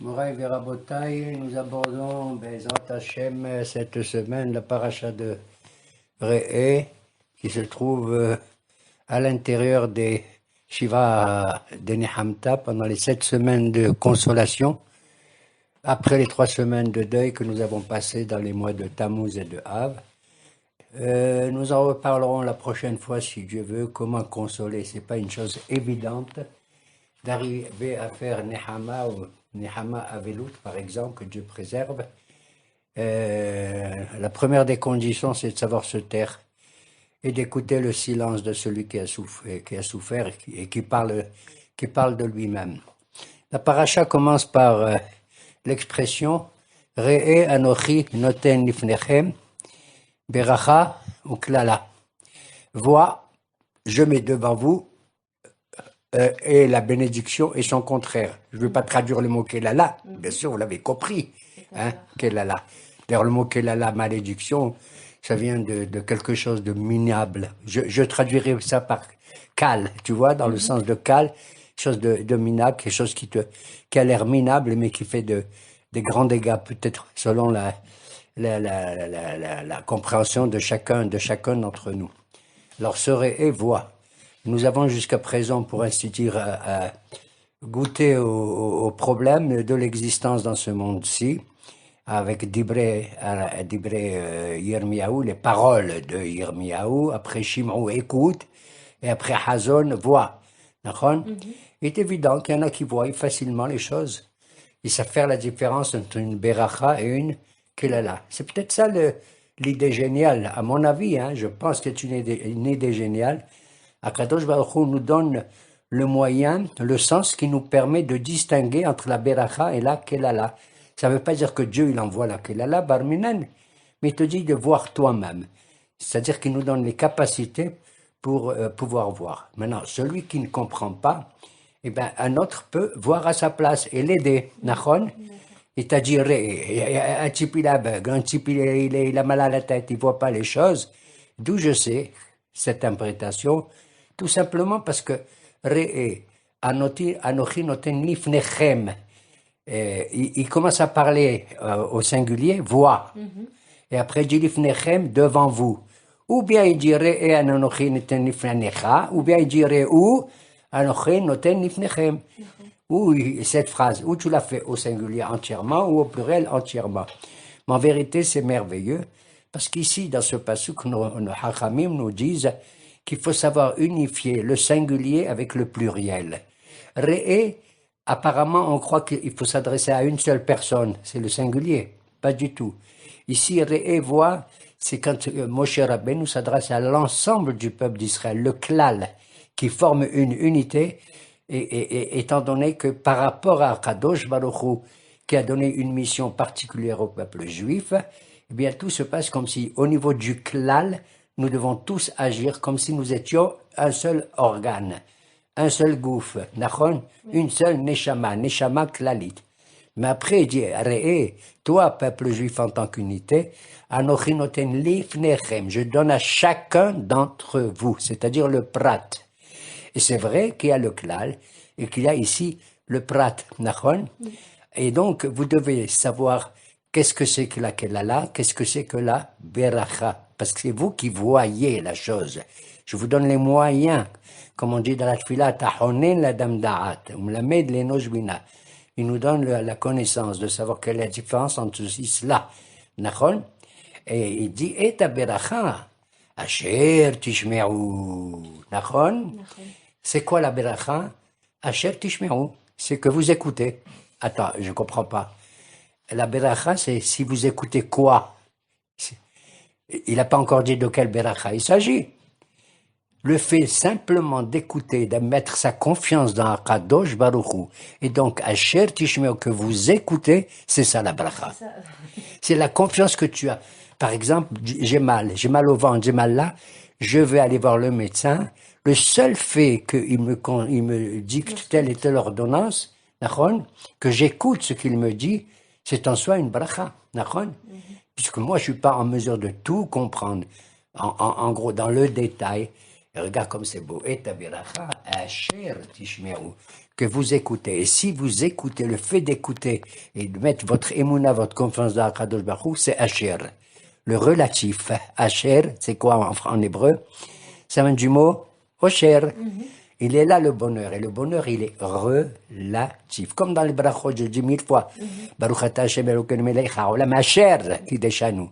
Moraï Verabotaï, nous abordons Bezrat Hashem cette semaine la paracha de Re'eh qui se trouve à l'intérieur des Shiva de Nehamta pendant les 7 semaines de consolation, après les 3 semaines de deuil que nous avons passées dans les mois de Tammuz et de Av. Nous en reparlerons la prochaine fois si Dieu veut. Comment consoler, c'est pas une chose évidente d'arriver à faire Nehama ou Nehama Avelut, par exemple, que Dieu préserve. La première des conditions, c'est de savoir se taire et d'écouter le silence de celui qui a souffert et qui parle de lui-même. La paracha commence par l'expression Re'eh Anochi Noten Lifnechem Beracha ou Klala. Vois, je mets devant vous et la bénédiction et son contraire. Je ne veux pas traduire le mot Kelala, bien sûr, vous l'avez compris, hein, Kelala. D'ailleurs, le mot Kelala, malédiction, ça vient de quelque chose de minable. Je traduirais ça par Kal, tu vois, dans le sens de Kal, chose de minable, quelque chose qui a l'air minable, mais qui fait des grands dégâts, peut-être selon la compréhension de chacun d'entre nous. Alors, serait et voix. Nous avons jusqu'à présent, pour ainsi dire, goûté aux problèmes de l'existence dans ce monde-ci, avec Dibré Yirmiyahu, les paroles de Yirmiyahu, après Shim'ou, écoute, et après Hazon, voit. Il est évident qu'il y en a qui voient facilement les choses. Ils savent faire la différence entre une Beracha et une Kelala. C'est peut-être ça l'idée géniale, à mon avis, hein, je pense que c'est une idée géniale. Akadosh Baruch Hu nous donne le moyen, le sens qui nous permet de distinguer entre la Beracha et la Kelala. Ça ne veut pas dire que Dieu il envoie la Kelala, Barminan, mais il te dit de voir toi-même. C'est-à-dire qu'il nous donne les capacités pour pouvoir voir. Maintenant, celui qui ne comprend pas, eh ben, un autre peut voir à sa place et l'aider. Nachon, il t'a dit, un type il est aveugle, un type il a mal à la tête, il ne voit pas les choses. D'où je sais cette interprétation. Tout simplement parce que Re'eh, Anochi Noten Lifnechem, il commence à parler au singulier, voix. Et après il dit Lifnechem, devant vous. Ou bien il dit Re'eh Anochi Noten Lifnecha, ou bien il dit Re'eh Anochi Noten Lifnechem. Ou cette phrase, ou tu l'as fait au singulier entièrement, ou au pluriel entièrement. Mais en vérité, c'est merveilleux, parce qu'ici, dans ce passage, nos Hachamim nous disent qu'il faut savoir unifier le singulier avec le pluriel. Re'eh, apparemment, on croit qu'il faut s'adresser à une seule personne, c'est le singulier, pas du tout. Ici, Re'eh, voit, c'est quand Moshe Rabbeinu s'adresse à l'ensemble du peuple d'Israël, le klal, qui forme une unité, et étant donné que par rapport à Kadosh Baruch Hu, qui a donné une mission particulière au peuple juif, eh bien, tout se passe comme si, au niveau du klal, nous devons tous agir comme si nous étions un seul organe, un seul gouffre, une seule neshama klalit. Mais après, il dit, Re'eh, toi, peuple juif en tant qu'unité, Anochi noten lifnechem, je donne à chacun d'entre vous, c'est-à-dire le prat. Et c'est vrai qu'il y a le klal et qu'il y a ici le prat, et donc, vous devez savoir qu'est-ce que c'est que la kelala, qu'est-ce que c'est que la beracha, parce que c'est vous qui voyez la chose. Je vous donne les moyens, comme on dit dans la tfila, tahonen la damda'at, umlamed l'enojbina. Il nous donne la connaissance de savoir quelle est la différence entre cela, et il dit, et ta beracha, asher tishme'u, c'est quoi la beracha? Asher tishme'u, c'est que vous écoutez. Attends, je ne comprends pas. La beracha, c'est si vous écoutez quoi? Il n'a pas encore dit de quelle beracha il s'agit. Le fait simplement d'écouter, de mettre sa confiance dans Akadosh Baruch Hu, et donc Asher Tishmeo, que vous écoutez, c'est ça la beracha. C'est la confiance que tu as. Par exemple, j'ai mal au ventre, j'ai mal là, je vais aller voir le médecin. Le seul fait qu'il me dicte telle et telle ordonnance, que j'écoute ce qu'il me dit, c'est en soi une bracha, puisque moi je suis pas en mesure de tout comprendre, en gros dans le détail. Et regarde comme c'est beau, et ta bracha asher tishme'u, que vous écoutez. Et si vous écoutez, le fait d'écouter et de mettre votre émouna, votre confiance dans Akadosh Baruch Hu, c'est Asher. Le relatif. Asher, c'est quoi en hébreu? Ça vient du mot Osher. Il est là le bonheur. Et le bonheur, il est relatif. Comme dans les brachot, je dis 1000 fois. Baruch atah Hashem Elokeinu melech haolam asher kideshanu.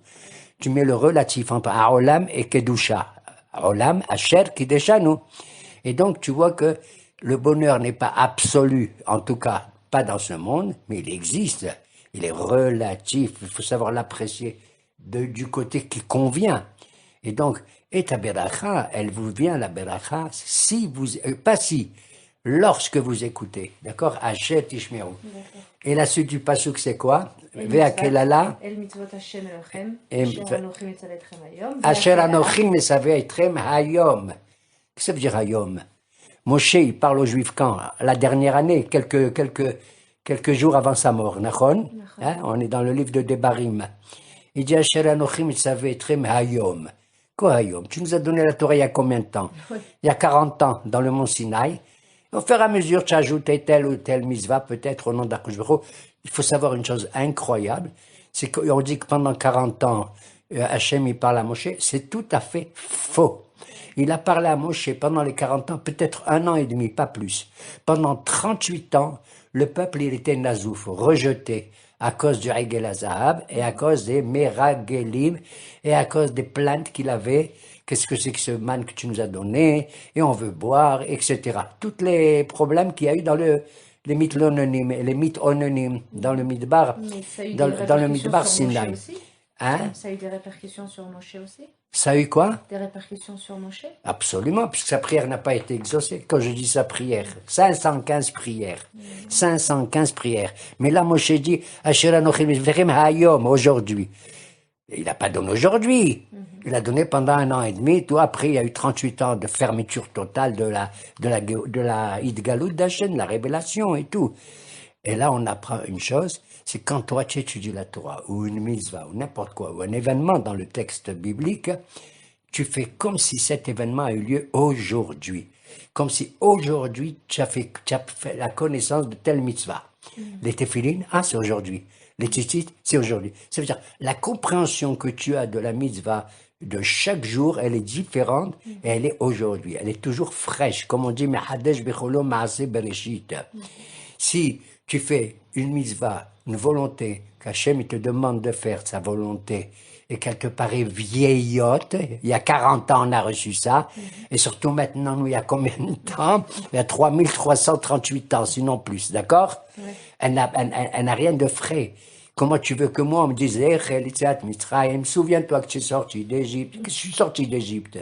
Tu mets le relatif entre haolam et kedusha. Haolam asher kideshanu. Et donc, tu vois que le bonheur n'est pas absolu, en tout cas, pas dans ce monde, mais il existe. Il est relatif. Il faut savoir l'apprécier du côté qui convient. Et donc, et ta beracha, elle vous vient, la beracha, si vous, pas si, lorsque vous écoutez, d'accord? Asher tishmeru. Et la suite du pasuk, c'est quoi? Ve'akelala. El mitzvot Hashem Elochem, Asher anochim metzaveh etrem hayom. Qu'est-ce que ça veut dire hayom? Moshe, il parle aux Juifs quand? La dernière année, quelques jours avant sa mort, nachon? Hein? On est dans le livre de Debarim. Il dit Asher anochim metzaveh etrem hayom. Quoi, hayom? Tu nous as donné la Torah il y a combien de temps? Il y a 40 ans, dans le mont Sinaï. Au fur et à mesure, tu as ajouté telle ou telle mitzvah, peut-être au nom d'Akadosh Baruch Hu. Il faut savoir une chose incroyable, c'est qu'on dit que pendant 40 ans, Hachem, il parle à Moshe, c'est tout à fait faux. Il a parlé à Moshe pendant les 40 ans, peut-être 1 an et demi, pas plus. Pendant 38 ans, le peuple, il était nazouf, rejeté, à cause du Regel HaZahab, et à cause des Meragelim, et à cause des plaintes qu'il avait. Qu'est-ce que c'est que ce man que tu nous as donné? Et on veut boire, etc. Tous les problèmes qu'il y a eu dans les mythes anonymes, et les mythes anonymes, dans le Midbar, dans le Midbar Sinaï. Hein? Ça a eu des répercussions sur Moshe aussi? Ça a eu quoi? Des répercussions sur Moshe? Absolument, puisque sa prière n'a pas été exaucée. Quand je dis sa prière, 515 prières. 515 prières. Mais là, Moshe dit, Asher anochim metzaveh hayom, aujourd'hui. Il n'a pas donné aujourd'hui. Il a donné pendant 1 an et demi. Tout après, il y a eu 38 ans de fermeture totale de la Idgalut d'Hachem, la révélation et tout. Et là, on apprend une chose, c'est quand toi tu étudies la Torah, ou une mitzvah, ou n'importe quoi, ou un événement dans le texte biblique, tu fais comme si cet événement a eu lieu aujourd'hui. Comme si aujourd'hui, tu as fait la connaissance de telle mitzvah. Les téphilines, c'est aujourd'hui. Les tzitzit, c'est aujourd'hui. Ça veut dire, la compréhension que tu as de la mitzvah de chaque jour, elle est différente et elle est aujourd'hui. Elle est toujours fraîche. Comme on dit, Mehadesh becholo maaseh bereshit. Si tu fais une mitzvah, une volonté, qu'Hachem te demande de faire sa volonté, et qu'elle te paraît vieillotte, il y a 40 ans on a reçu ça, et surtout maintenant, nous, il y a combien de temps? Il y a 3338 ans, sinon plus, d'accord? Elle n'a rien de frais. Comment tu veux que moi, on me dise, souviens-toi que tu es sorti d'Égypte, que je suis sorti d'Égypte.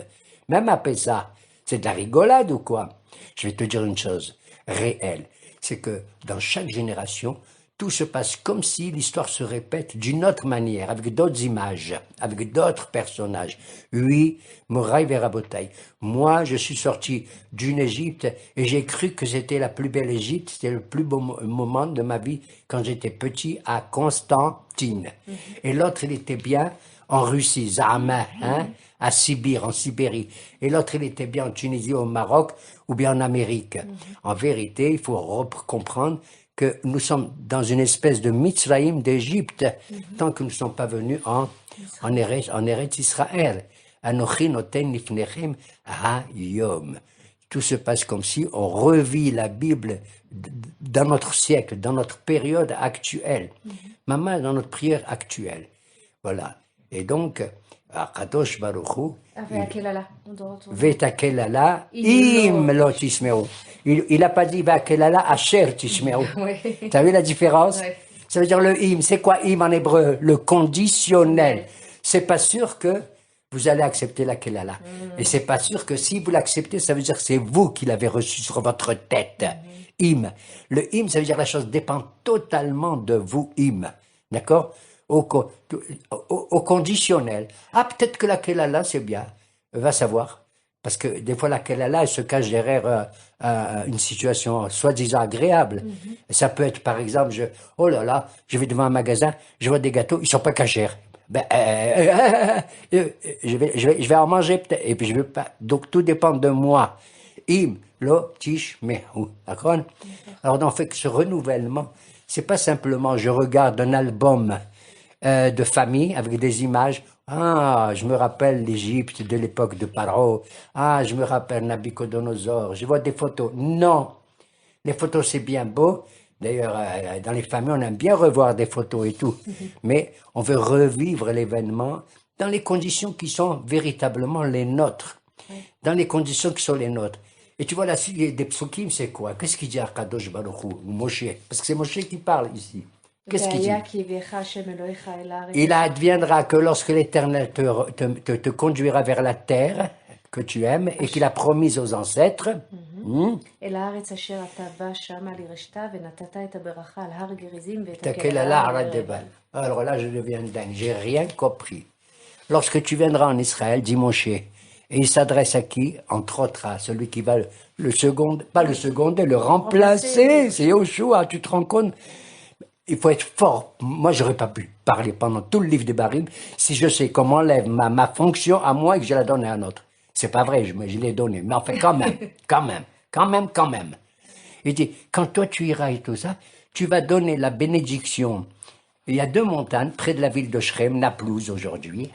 Même après ça, c'est de la rigolade ou quoi? Je vais te dire une chose réelle, c'est que dans chaque génération, tout se passe comme si l'histoire se répète d'une autre manière, avec d'autres images, avec d'autres personnages. Oui, Moraï Verabotaï. Moi, je suis sorti d'une Égypte et j'ai cru que c'était la plus belle Égypte, c'était le plus beau moment de ma vie quand j'étais petit à Constantine. Et l'autre, il était bien en Russie, Zama, à Sibir, en Sibérie. Et l'autre, il était bien en Tunisie, au Maroc, ou bien en Amérique. En vérité, il faut comprendre que nous sommes dans une espèce de Mitzrayim d'Égypte, tant que nous ne sommes pas venus en Eretz Israël. Anochi noten lifnechem hayom. Tout se passe comme si on revit la Bible dans notre siècle, dans notre période actuelle. Maman, dans notre prière actuelle. Voilà. Et donc, Akadosh Baruch Hu, Vetakelala, im lo tismeru. Il n'a pas dit Vakelala, asher tismeru. Tu as vu la différence? Ça veut dire le im. C'est quoi im en hébreu? Le conditionnel. C'est pas sûr que vous allez accepter la kelala. Et c'est pas sûr que si vous l'acceptez, ça veut dire que c'est vous qui l'avez reçu sur votre tête. Im. Le im, ça veut dire la chose dépend totalement de vous, im. D'accord? Au conditionnel. Peut-être que la kelala, c'est bien. Va savoir. Parce que des fois, la kelala, elle se cache derrière une situation soi-disant agréable. Ça peut être, par exemple, oh là là, je vais devant un magasin, je vois des gâteaux, ils sont pas cachers. Je vais en manger peut-être, et puis je veux pas. Donc tout dépend de moi. Lo tishmehu. D'accord? Alors, on fait que ce renouvellement, c'est pas simplement je regarde un album de famille avec des images. Ah, je me rappelle l'Égypte de l'époque de Paro. Ah, je me rappelle Nabucodonosor. Je vois des photos. Non, les photos c'est bien beau. D'ailleurs, dans les familles, on aime bien revoir des photos et tout. Mais on veut revivre l'événement dans les conditions qui sont véritablement les nôtres. Dans les conditions qui sont les nôtres. Et tu vois, la suite des psukim, c'est quoi? Qu'est-ce qu'il dit à Kadosh Baruch Hu, ou Moshe? Parce que c'est Moshe qui parle ici. Qu'est-ce qu'il dit? Il adviendra que lorsque l'Éternel te conduira vers la terre que tu aimes et qu'il a promise aux ancêtres, alors là, je deviens dingue, j'ai rien compris. Lorsque tu viendras en Israël, dit Moshe, et il s'adresse à qui? Entre autres à celui qui va le seconder, pas le seconder, le remplacer. C'est Yoshua, tu te rends compte? Il faut être fort. Moi, j'aurais pas pu parler pendant tout le livre des Barim si je sais comment enlève ma fonction à moi et que je la donne à un autre. C'est pas vrai, je l'ai donné. Mais enfin, quand même. Il dit, quand toi tu iras et tout ça, tu vas donner la bénédiction. Il y a 2 montagnes près de la ville de Shrem, Naplouse aujourd'hui,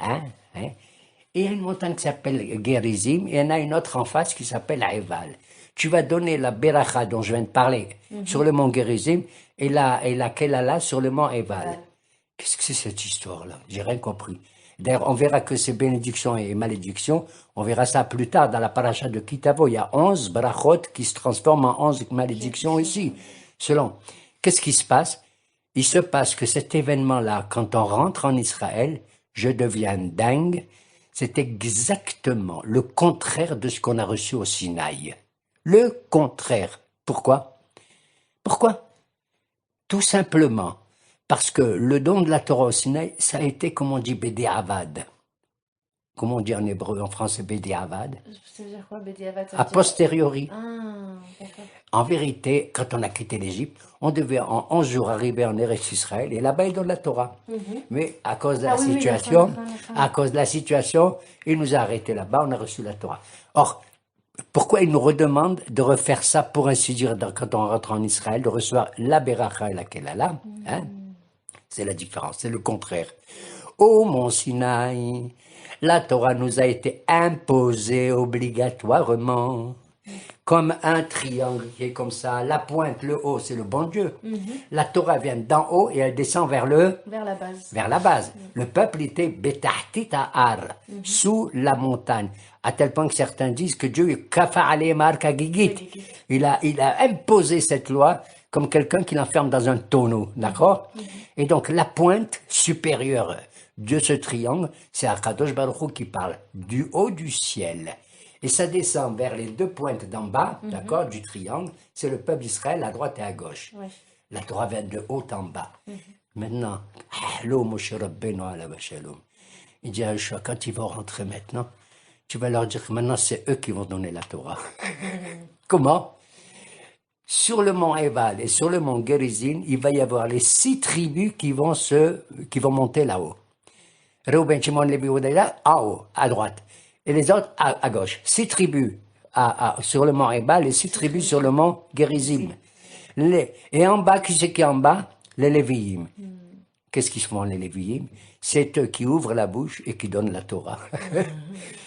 et il y a une montagne qui s'appelle Gerizim, et il y en a une autre en face qui s'appelle Eval. Tu vas donner la Beracha dont je viens de parler sur le mont Gerizim et la Kelala sur le mont Eval. Qu'est-ce que c'est cette histoire-là? J'ai rien compris. D'ailleurs, on verra que ces bénédictions et malédictions, on verra ça plus tard dans la paracha de Kitavo. Il y a 11 brachot qui se transforment en 11 malédictions ici. Selon. Qu'est-ce qui se passe? Il se passe que cet événement-là, quand on rentre en Israël, je deviens dingue. C'est exactement le contraire de ce qu'on a reçu au Sinaï. Le contraire. Pourquoi? Tout simplement parce que le don de la Torah au Sinaï, ça a été, comme on dit, Bédéavad. Comment on dit en hébreu, en français, Bédéavad? Ça veut dire quoi, Bédéavad? A posteriori. Ah, d'accord. En vérité, quand on a quitté l'Égypte, on devait en 11 jours arriver en Eretz Israël, et là-bas, il donne la Torah. Mais à cause de la situation, il nous a arrêtés là-bas, on a reçu la Torah. Or, pourquoi il nous redemande de refaire ça, pour ainsi dire, quand on rentre en Israël, de recevoir la Beracha et la Kelala, c'est la différence, c'est le contraire. Ô mont Sinaï, la Torah nous a été imposée obligatoirement, comme un triangle qui est comme ça. La pointe, le haut, c'est le bon Dieu. La Torah vient d'en haut et elle descend vers la base. Le peuple était betahtit ha'ar, sous la montagne. À tel point que certains disent que Dieu kafa alemar kagigit. Il a imposé cette loi comme quelqu'un qui l'enferme dans un tonneau, d'accord? Et donc la pointe supérieure de ce triangle, c'est Akadosh Baruch Hu qui parle du haut du ciel. Et ça descend vers les 2 pointes d'en bas, d'accord, du triangle. C'est le peuple d'Israël à droite et à gauche. La Torah vient de haut en bas. Maintenant, Moshe Rabbeinu alav shalom. Il dit à Yeshua, quand ils vont rentrer maintenant, tu vas leur dire que maintenant c'est eux qui vont donner la Torah. Comment? Sur le mont Eval et sur le mont Gerizim, il va y avoir les 6 tribus qui vont monter là-haut. Reuben, Shimon, Lévi, Yehuda, en haut, à droite. Et les autres à gauche. 6 tribus sur le mont Ebal et 6 tribus sur le mont Gerizim. Et en bas, qui c'est qui est en bas? Les Lévi'im. Qu'est-ce qu'ils font les Lévi'im? C'est eux qui ouvrent la bouche et qui donnent la Torah.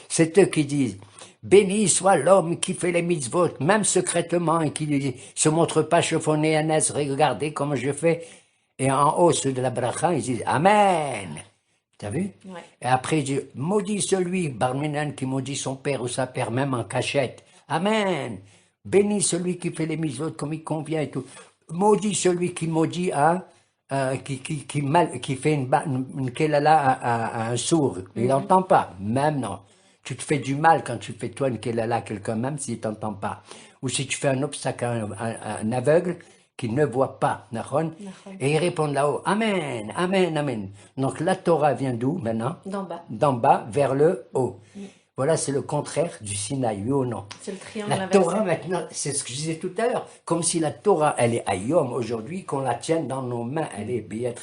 C'est eux qui disent, béni soit l'homme qui fait les mitzvot, même secrètement, et qui ne se montre pas chiffonné à Nes, regardez comment je fais. Et en haut, ceux de la bracha, ils disent, Amen. T'as vu? Ouais. Et après, il dit, maudit celui, Barminan, qui maudit son père ou sa mère, même en cachette. Amen. Béni celui qui fait les mitzvot comme il convient et tout. Maudit celui qui maudit qui fait une kelala à un sourd. Il n'entend pas. Même non. Tu te fais du mal quand tu fais toi une kelala à quelqu'un, même s'il t'entend pas. Ou si tu fais un obstacle à un aveugle, qui ne voit pas, Nahon, et ils répondent là-haut, Amen, Amen, Amen. Donc la Torah vient d'où maintenant? D'en bas vers le haut. Voilà, c'est le contraire du Sinaï, oui ou non? C'est le triangle La inversé. Torah maintenant, c'est ce que je disais tout à l'heure, comme si la Torah, elle est Ayom aujourd'hui, qu'on la tienne dans nos mains, elle est Beyet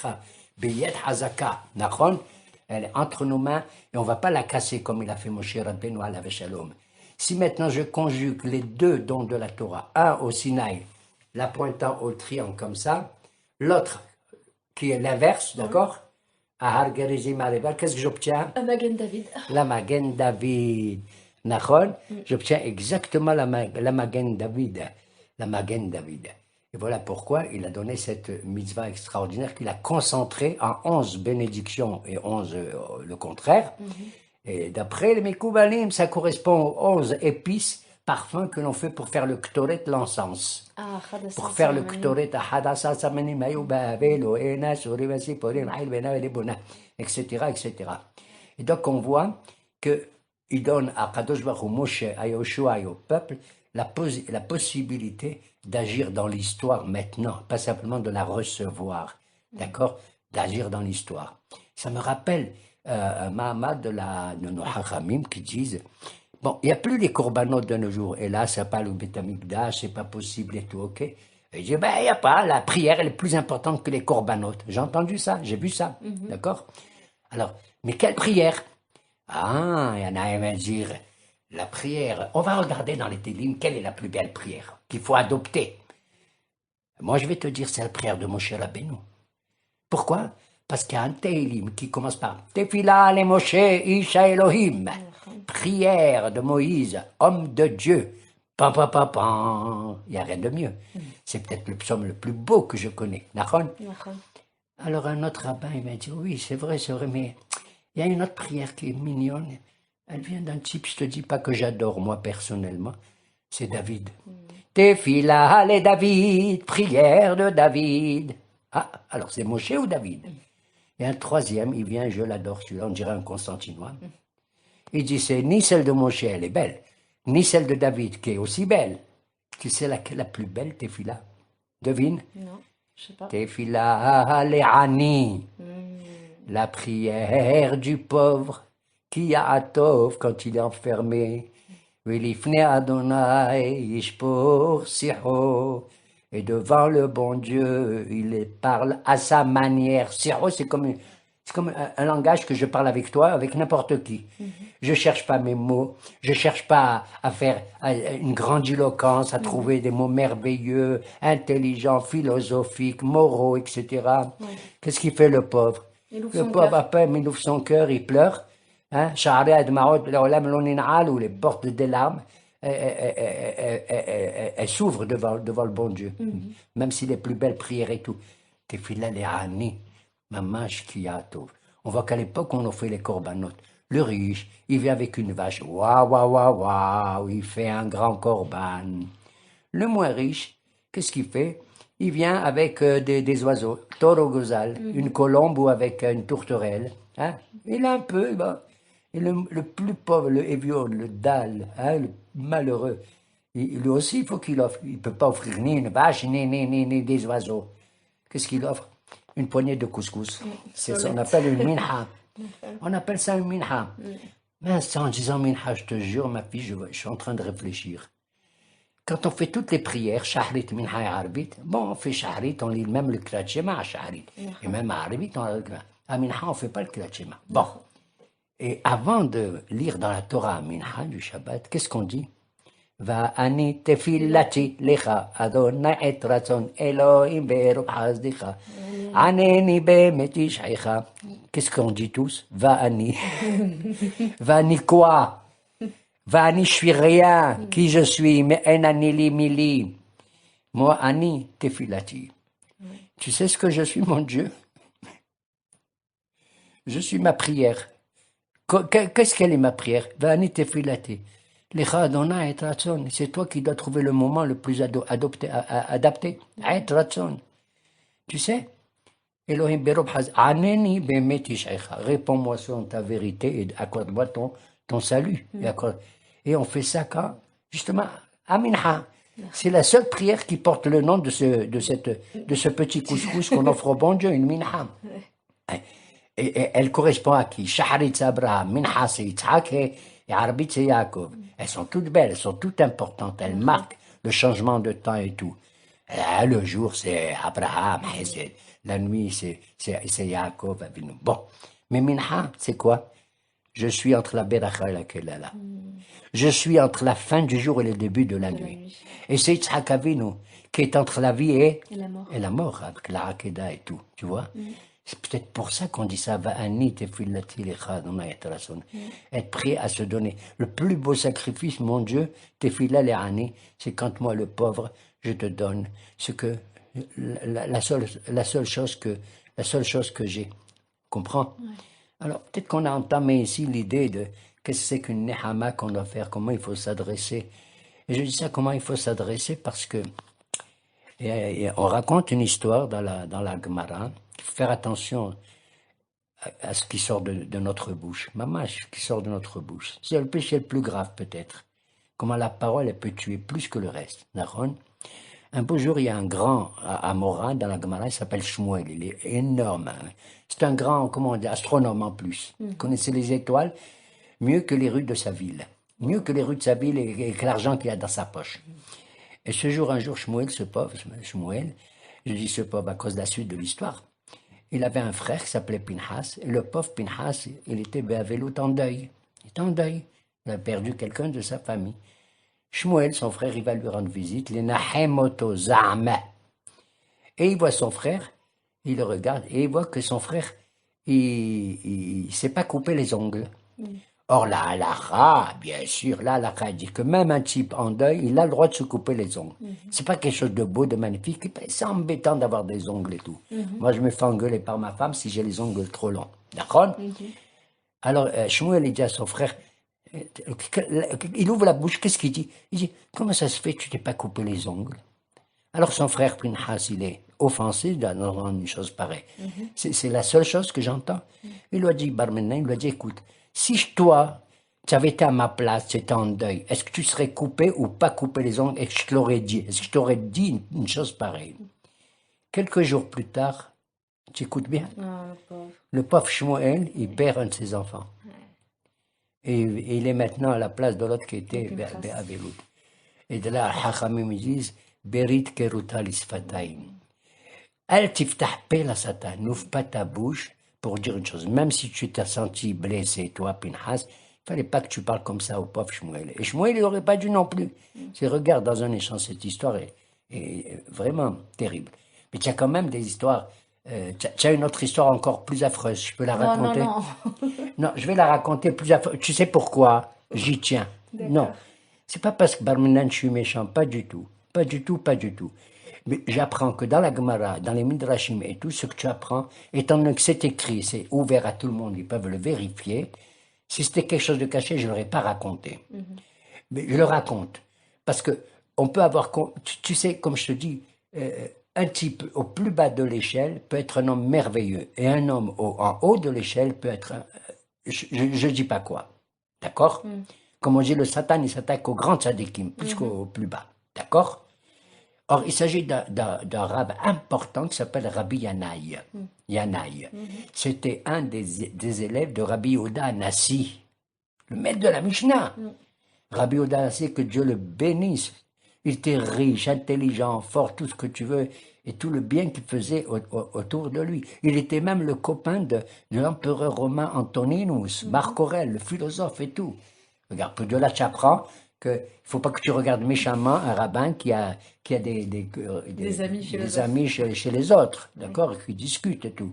Hazaka, Nahon, elle est entre nos mains, et on ne va pas la casser comme il a fait Moshe Rabbeinu alav shalom. Si maintenant je conjugue les deux dons de la Torah, un au Sinaï, la pointant au triangle comme ça, l'autre qui est l'inverse, d'accord? Ahar Gerizim Areval, qu'est-ce que j'obtiens? Magen David. La Magen David. Nachon, j'obtiens exactement la Magen David. La Magen David. Et voilà pourquoi il a donné cette mitzvah extraordinaire qu'il a concentrée en 11 bénédictions et 11 le contraire. Et d'après les Mekoubalim, ça correspond aux 11 épices, parfums que l'on fait pour faire le ktoret, l'encens. Ah, Pour faire le ktoret, etc., etc. Et donc on voit qu'il donne à Kadosh Baruch Hu, Moshe, à Yoshua et au peuple la possibilité d'agir dans l'histoire maintenant, pas simplement de la recevoir, d'accord? D'agir dans l'histoire. Ça me rappelle un Mahamad de nos Hachamim qui disent bon, il n'y a plus les corbanotes de nos jours. Et là, ça parle au Beth Amikdash, c'est pas possible et tout, ok? Et je dis, ben, il n'y a pas, la prière, elle est plus importante que les corbanotes. J'ai entendu ça, j'ai vu ça, d'accord? Alors, mais quelle prière? Ah, il y en a un qui va dire, la prière, on va regarder dans les télim, quelle est la plus belle prière qu'il faut adopter. Moi, je vais te dire, c'est la prière de Moshe Rabbeinu. Pourquoi? Parce qu'il y a un télim qui commence par Tefila le Moshe Isha Elohim. Prière de Moïse, homme de Dieu. Pam, pam, pam, pam. Il n'y a rien de mieux. C'est peut-être le psaume le plus beau que je connais. Nachon? Alors un autre rabbin, il m'a dit, oui, c'est vrai, mais il y a une autre prière qui est mignonne. Elle vient d'un type, je te dis pas que j'adore, moi, personnellement. C'est David. Tefila le David, prière de David. Ah, alors c'est Moshe ou David? Et un troisième, il vient, je l'adore, celui-là, on dirait un Constantinois. Il dit, c'est ni celle de Moshe, elle est belle, ni celle de David, qui est aussi belle. Tu sais laquelle la plus belle, Tefila? Devine? Non, je sais pas. Tefila le'ani, la prière du pauvre, qui a Atov quand il est enfermé. Vilifne Adonai, Ishpor Siho. Et devant le bon Dieu, il parle à sa manière. Siho, c'est comme un langage que je parle avec toi, avec n'importe qui. Je cherche pas mes mots, je cherche pas à faire une grandiloquence, à trouver des mots merveilleux, intelligents, philosophiques, moraux, etc. Qu'est-ce qu'il fait le pauvre? Il ouvre Le son pauvre, cœur. à peine il ouvre son cœur, il pleure. Hein? Sha'arei adma'ot le'olam lo nin'al, ou les portes des larmes, elles s'ouvrent devant le bon Dieu. Même si les plus belles prières et tout. Tefila le'ani, mamash kiyatov. On voit qu'à l'époque, on offrait les corbanotes. Le riche, il vient avec une vache. Waouh, waouh, waouh, waouh, il fait un grand corban. Le moins riche, qu'est-ce qu'il fait? Il vient avec des oiseaux. Toro gozal, une colombe ou avec une tourterelle. Hein? Il a un peu, et le plus pauvre, le évion, le dalle, hein, le malheureux, lui aussi, il faut qu'il offre. Il ne peut pas offrir ni une vache, ni des oiseaux. Qu'est-ce qu'il offre? Une poignée de couscous. C'est ça, on appelle une minha. On appelle ça une minha. Mais en disant minha, je te jure, ma fille, je suis en train de réfléchir. Quand on fait toutes les prières, shahrit, minha et arbit, bon, on fait shahrit, on lit même le Kriyat Shema à shahrit. Et même à arbit, on a le Kriyat. À minha, on ne fait pas le Kriyat Shema. Bon. Et avant de lire dans la Torah minha du Shabbat, qu'est-ce qu'on dit? ואני תפילתי לך, אדוני את רצון אלוהים ברוב חסדך, ענני באמת ישעך. Qu'est-ce qu'on dit tous? Va'ani. Va'ani quoi? Va'ani, je suis rien. Qui je suis? Mais en anili mili. Moi, ani tefilati. Tu sais ce que je suis, mon Dieu? Je suis ma prière. Qu'est-ce qu'elle est ma prière? Va'ani tefilati. C'est toi qui dois trouver le moment le plus adapté. Tu sais? Elohim berob haz aneni bemet yish'echa. Réponds-moi sur ta vérité et accorde-moi ton salut. Et on fait ça quand? Justement, Aminha. C'est la seule prière qui porte le nom de ce petit couscous qu'on offre au bon Dieu, une minha. Et elle correspond à qui? Shaharit Abraham, minha c'est Yitzhak et Arbit c'est Yaakov. Elles sont toutes belles, elles sont toutes importantes, elles marquent le changement de temps et tout. Le jour, c'est Abraham, la nuit, c'est Yaakov. Bon, mais Minha, c'est quoi? Je suis entre la beracha et la kelala. Je suis entre la fin du jour et le début de la De la nuit. nuit. Et c'est Yitzhak Avinu qui est entre la vie Et la mort. et la mort, avec la Hakeda et tout, tu vois. C'est peut-être pour ça qu'on dit ça, Va'ani tefillati lecha Adonai et rason. Être prêt à se donner. Le plus beau sacrifice, mon Dieu, tefillah le'ani, c'est quand moi, le pauvre, je te donne ce que, la seule chose que j'ai. Comprends? Alors, peut-être qu'on a entamé ici l'idée de qu'est-ce que c'est qu'une nehama qu'on doit faire, comment il faut s'adresser. Et je dis ça, comment il faut s'adresser, parce que et on raconte une histoire dans la Gemara. Il faut faire attention à ce qui sort de notre bouche. Mamash, qui sort de notre bouche. C'est le péché le plus grave, peut-être. Comment la parole, elle peut tuer plus que le reste. Naron. Un beau jour, il y a un grand à Morin, dans la Gemara, il s'appelle Shmuel. Il est énorme. Hein. C'est un grand, comment on dit, astronome en plus. Il connaissait les étoiles mieux que les rues de sa ville. Mieux que les rues de sa ville et que l'argent qu'il a dans sa poche. Et ce jour, un jour, Shmuel, ce pauvre Shmuel, je dis ce pauvre à cause de la suite de l'histoire, il avait un frère qui s'appelait Pinhas, et le pauvre Pinhas, il était béavéloute en deuil. Il était en deuil. Il a perdu quelqu'un de sa famille. Shmuel, son frère, il va lui rendre visite, les Nahemoto Zahma. Et il voit son frère, il le regarde, et il voit que son frère, il s'est pas coupé les ongles. Or, la halakha, bien sûr, la halakha dit que même un type en deuil, il a le droit de se couper les ongles. C'est pas quelque chose de beau, de magnifique, c'est embêtant d'avoir des ongles et tout. Moi, je me fais engueuler par ma femme si j'ai les ongles trop longs. D'accord? Alors, Shmuel, il dit à son frère, il ouvre la bouche, qu'est-ce qu'il dit? Il dit, comment ça se fait que tu t'es pas coupé les ongles? Alors son frère Pinhas, il est offensé d'entendre une chose pareille. C'est la seule chose que j'entends. Il lui a dit, Barmenin, il lui a dit, écoute, si toi, tu avais été à ma place, tu étais en deuil, est-ce que tu serais coupé ou pas coupé les ongles? Est-ce que je te l'aurais dit? Est-ce que je t'aurais dit une chose pareille? Quelques jours plus tard, tu écoutes bien, Ah, le pauvre. le pauvre Shmuel, il perd un de ses enfants. Et il est maintenant à la place de l'autre qui était Béavélout. Et de là, Hachamim ils disent, Berit keruta lisfataim. El tiftah pe la satan, n'ouvre pas ta bouche pour dire une chose. Même si tu t'es senti blessé, toi, Pinhas, il fallait pas que tu parles comme ça au pauvre Shmuel. Et Shmuel, il n'aurait pas dû non plus. C'est regarde dans un échange, cette histoire est vraiment terrible. Mais tu as quand même des histoires. Tu as une autre histoire encore plus affreuse. Je peux la Non, raconter? non. Non, je vais la raconter plus affreuse. Tu sais pourquoi? J'y tiens. Non. C'est pas parce que Barminan, je suis méchant. Pas du tout. Pas du tout, pas du tout. Mais j'apprends que dans la Gemara, dans les Midrashim et tout, ce que tu apprends, étant donné que c'est écrit, c'est ouvert à tout le monde, ils peuvent le vérifier. Si c'était quelque chose de caché, je ne l'aurais pas raconté. Mais je le raconte. Parce que on peut avoir, tu sais, comme je te dis, un type au plus bas de l'échelle peut être un homme merveilleux. Et un homme en haut de l'échelle peut être, je ne dis pas quoi. D'accord? Comme on dit, le Satan, il s'attaque aux grands tzadikim, plus qu'au plus bas. D'accord? Or, il s'agit d'un rabbin important qui s'appelle Rabbi Yanaï. Yanaï. C'était un des élèves de Rabbi Yehuda Anassi, le maître de la Mishnah. Rabbi Yehuda Anassi, que Dieu le bénisse. Il était riche, intelligent, fort, tout ce que tu veux, et tout le bien qu'il faisait autour de lui. Il était même le copain de l'empereur romain Antoninus, Marc Aurèle, le philosophe et tout. Regarde, de là, tu apprends qu'il ne faut pas que tu regardes méchamment un rabbin qui a Des amis philosophes. des amis chez les autres, d'accord, qui discutent et tout.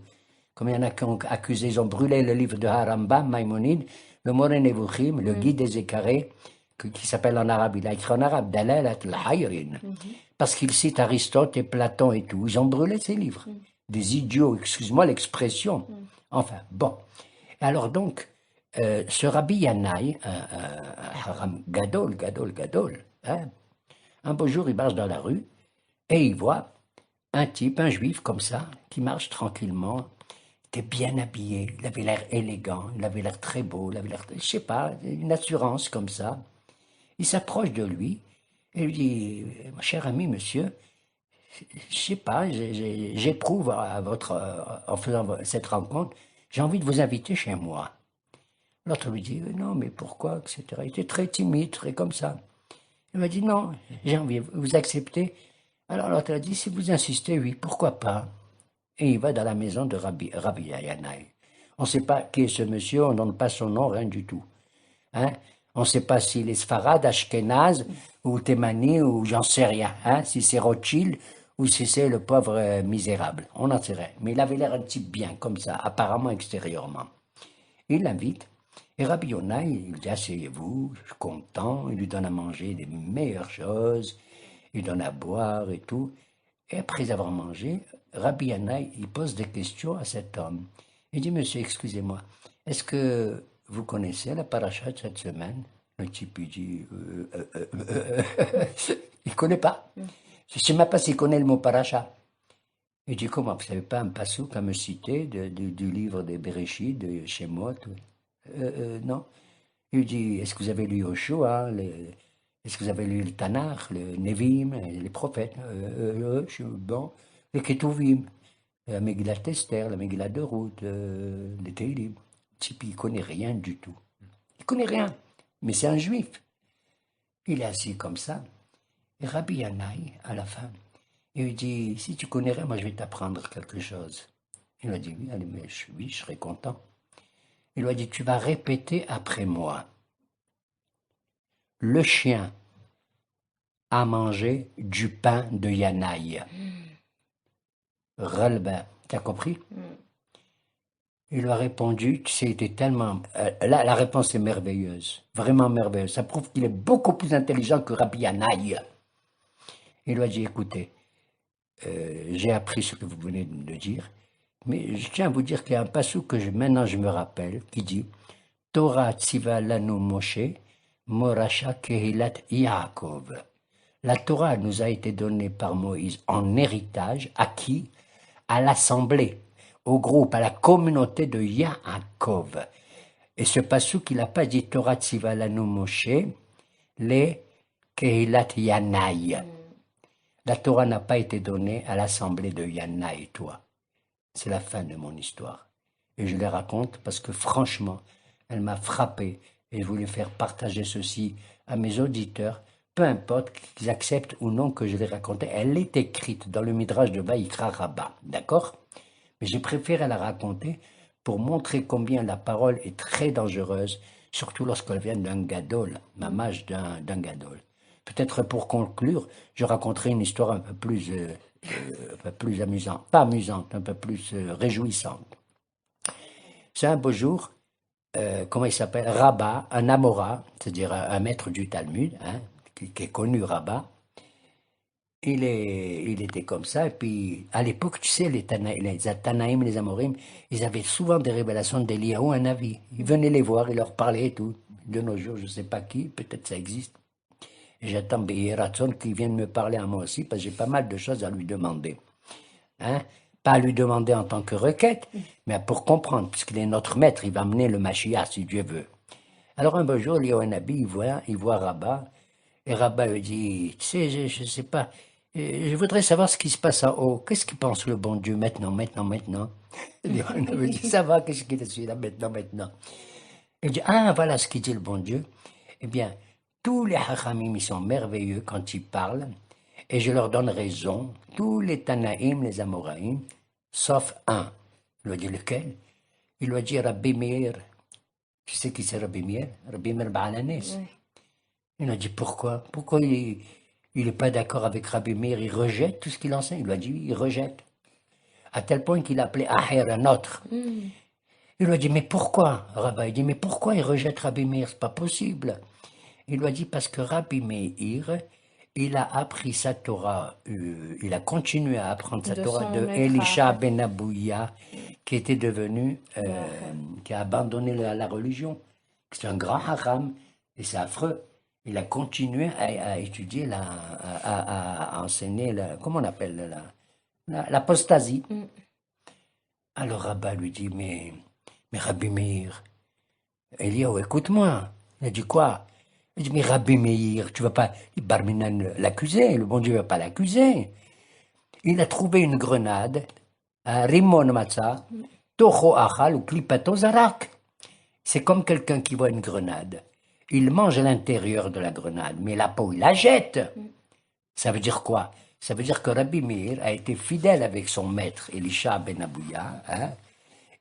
Comme il y en a qui ont accusé, ils ont brûlé le livre de Harambam, Maïmonide, le Moreh Nevuchim, le guide des écarés, qui s'appelle en arabe, il a écrit en arabe, Dalalat al-Hayrin, parce qu'il cite Aristote et Platon et tout. Ils ont brûlé ces livres. Des idiots, excuse-moi l'expression. Enfin, bon. Alors donc, ce Rabbi Yanaï, Haram Gadol, hein, un beau jour, il marche dans la rue et il voit un type, un juif comme ça, qui marche tranquillement, était bien habillé, il avait l'air élégant, il avait l'air très beau, il avait l'air, je sais pas, une assurance comme ça. Il s'approche de lui et lui dit, mon cher ami, monsieur, je sais pas, j'éprouve en faisant cette rencontre, j'ai envie de vous inviter chez moi. L'autre lui dit, non, mais pourquoi, etc. Il était très timide, très comme ça. Il m'a dit, non, j'ai envie, vous acceptez? Alors l'autre a dit, si vous insistez, oui, pourquoi pas? Et il va dans la maison de Rabbi Yanaï. On ne sait pas qui est ce monsieur, on ne donne pas son nom, rien du tout. Hein? On ne sait pas s'il est Sfarad, Ashkenaz, ou Thémani, ou j'en sais rien. Hein? Si c'est Rothschild, ou si c'est le pauvre misérable. On n'en sait rien. Mais il avait l'air un type bien, comme ça, apparemment extérieurement. Il l'invite. Et Rabbi Yonah, il lui dit, asseyez-vous, je suis content. Il lui donne à manger des meilleures choses. Il donne à boire et tout. Et après avoir mangé, Rabbi Yonah, il pose des questions à cet homme. Il dit, monsieur, excusez-moi, est-ce que vous connaissez la paracha de cette semaine? Le type, il dit, il ne connaît pas. Je ne sais même pas s'il connaît le mot paracha. Il dit, comment, vous savez pas un passouk à me citer du livre des Bereshit, de Shemot? Non. Il dit, est-ce que vous avez lu Yoshua, est-ce que vous avez lu le Tanakh, le Nevim, les prophètes? Bon, les Ketuvim, la Megillat Esther, la Megillat de Ruth, les Tehillim. Le type, il connaît rien du tout. Il connaît rien, mais c'est un juif. Il est assis comme ça. Et Rabbi Yanaï, à la fin, il lui dit, si tu connais rien, moi je vais t'apprendre quelque chose. Il lui a dit, oui, allez, mais oui, je serai content. Il lui a dit, tu vas répéter après moi. Le chien a mangé du pain de Yanaï. Relba, t'as compris? Il lui a répondu, tu sais, il était tellement... là, la réponse est merveilleuse, vraiment merveilleuse. Ça prouve qu'il est beaucoup plus intelligent que Rabbi Yanaï. Il lui a dit, écoutez, j'ai appris ce que vous venez de me dire, mais je tiens à vous dire qu'il y a un passage que maintenant je me rappelle, qui dit « Torah tziva lanu Moshe, morasha kehilat Yaakov ». La Torah nous a été donnée par Moïse en héritage, à qui? À l'assemblée, au groupe, à la communauté de Yaakov. Et ce passage, il n'a pas dit Torah tziva lanu Moshe, les kehilat Yanaï. La Torah n'a pas été donnée à l'assemblée de Yana et toi. C'est la fin de mon histoire. Et je les raconte parce que franchement, elle m'a frappé et je voulais faire partager ceci à mes auditeurs, peu importe qu'ils acceptent ou non que je les raconte. Elle est écrite dans le Midrash de Vaïkra Rabbah, d'accord? Mais j'ai préféré la raconter pour montrer combien la parole est très dangereuse, surtout lorsqu'elle vient d'un gadol, mamage d'un gadol. Peut-être pour conclure, je raconterai une histoire un peu plus amusante, pas amusante, un peu plus réjouissante. C'est un beau jour, comment il s'appelle? Rabbah, un Amora, c'est-à-dire un maître du Talmud, hein, qui est connu Rabbah. Il était comme ça, et puis à l'époque, tu sais, les Tanaïm, les Amorim, ils avaient souvent des révélations d'Eliyahu, un avis. Ils venaient les voir, ils leur parlaient et tout. De nos jours, je ne sais pas qui, peut-être ça existe. J'attends Behiratson qui vienne me parler à moi aussi, parce que j'ai pas mal de choses à lui demander. Hein? Pas à lui demander en tant que requête, mais pour comprendre, puisqu'il est notre maître, il va mener le Mashiach, si Dieu veut. Alors un beau jour, Nabi, il voit Rabbah, et Rabbah lui dit, tu sais, je sais pas, je voudrais savoir ce qui se passe en haut. Qu'est-ce qu'il pense le bon Dieu maintenant? Nabi dit, ça va, qu'est-ce qu'il est là maintenant? Il dit, ah, voilà ce qu'il dit le bon Dieu. Eh bien, tous les Hachamim, ils sont merveilleux quand ils parlent, et je leur donne raison, tous les Tanaïm, les Amoraïm, sauf un. Il lui a dit lequel? Il lui a dit Rabbi Meir. Tu sais qui c'est Rabbi Meir? Rabbi Meir Ba'alanes. Oui. Il a dit pourquoi? Pourquoi il n'est pas d'accord avec Rabbi Meir? Il rejette tout ce qu'il enseigne. Il lui a dit il rejette. À tel point qu'il appelait Aher un autre. Il lui a dit mais pourquoi? Rabbi, il dit mais pourquoi il rejette Rabbi Meir? C'est pas possible. Il lui a dit parce que Rabbi Meir, il a appris sa Torah, il a continué à apprendre sa Torah de Elisha ben Abouya, qui était devenu, qui a abandonné la religion. C'est un grand haram, et c'est affreux. Il a continué à étudier, à enseigner, comment on appelle, l'apostasie. Alors Rabbi lui dit, mais Rabbi Meir, Eliyahu, écoute-moi. Il a dit quoi? Il dit, mais Rabbi Meir, tu ne vas pas, Barminan l'accuser, le bon Dieu ne va pas l'accuser. Il a trouvé une grenade, à Rimon Matzah, Toho Achal ou Klipato Zarak. C'est comme quelqu'un qui voit une grenade. Il mange à l'intérieur de la grenade, mais la peau, il la jette. Ça veut dire quoi? Ça veut dire que Rabbi Meir a été fidèle avec son maître, Elisha ben Abouya, hein,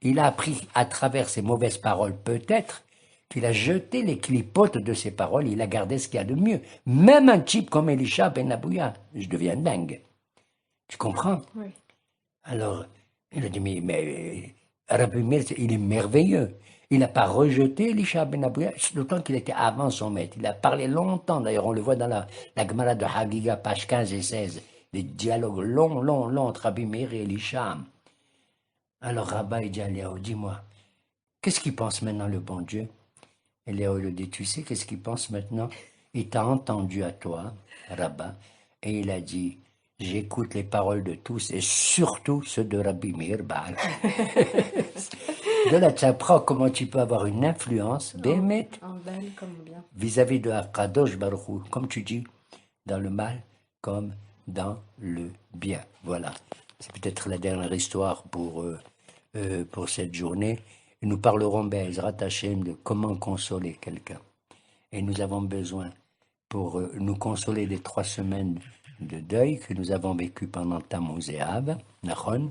Il a appris à travers ses mauvaises paroles, peut-être, qu'il a jeté les clipotes de ses paroles, il a gardé ce qu'il y a de mieux. Même un type comme Elisha Ben Abouya, je deviens dingue. Tu comprends? Oui. Alors, il a dit, mais Rabbi Meir, il est merveilleux. Il n'a pas rejeté Elisha Ben Abouya, d'autant qu'il était avant son maître. Il a parlé longtemps, d'ailleurs, on le voit dans la Gemara de Hagiga, page 15 et 16, des dialogues longs entre Rabbi Meir et Elisha. Alors, Rabbi dit à Eliaou, dis-moi, qu'est-ce qu'il pense maintenant le bon Dieu? Eliaou lui dit, tu sais qu'est-ce qu'il pense maintenant? Il t'a entendu à toi, Rabbin, et il a dit, j'écoute les paroles de tous, et surtout ceux de Rabbi Meir Baal. De là, tu apprends comment tu peux avoir une influence, bémet, En bal comme bien. vis-à-vis de Akadosh Baruch Hu, comme tu dis, dans le mal comme dans le bien. Voilà. C'est peut-être la dernière histoire pour cette journée. Et nous parlerons, Be'ezrat Hashem, de comment consoler quelqu'un. Et nous avons besoin, pour nous consoler des 3 semaines de deuil que nous avons vécues pendant Tammuz et Av, Nachon,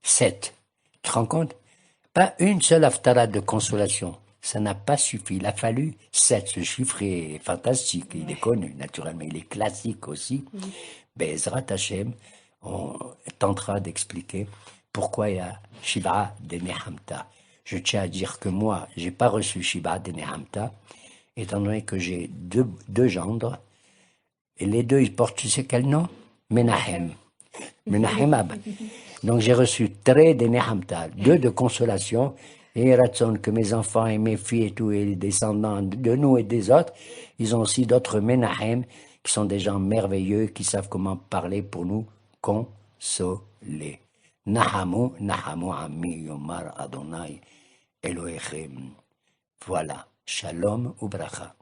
7. Tu te rends compte? Pas une seule haftara de consolation. Ça n'a pas suffi. Il a fallu 7. Ce chiffre est fantastique. Il est connu, naturellement. Il est classique aussi. Be'ezrat Hashem, on tentera d'expliquer pourquoi il y a Shiva de Nehamta. Je tiens à dire que moi, je n'ai pas reçu Shiva de Nehamta, étant donné que j'ai deux gendres. Et les deux, ils portent, tu sais quel nom? Menahem. Menahem Abba. Donc j'ai reçu Tré de Nehamta, 2 de consolation, et Ratson, que mes enfants et mes filles et tous les descendants de nous et des autres, ils ont aussi d'autres Menahem, qui sont des gens merveilleux, qui savent comment parler pour nous consoler. Nahamu, Nahamu Ami Yomar Adonai Elohechem. Voilà. Shalom ou bracha.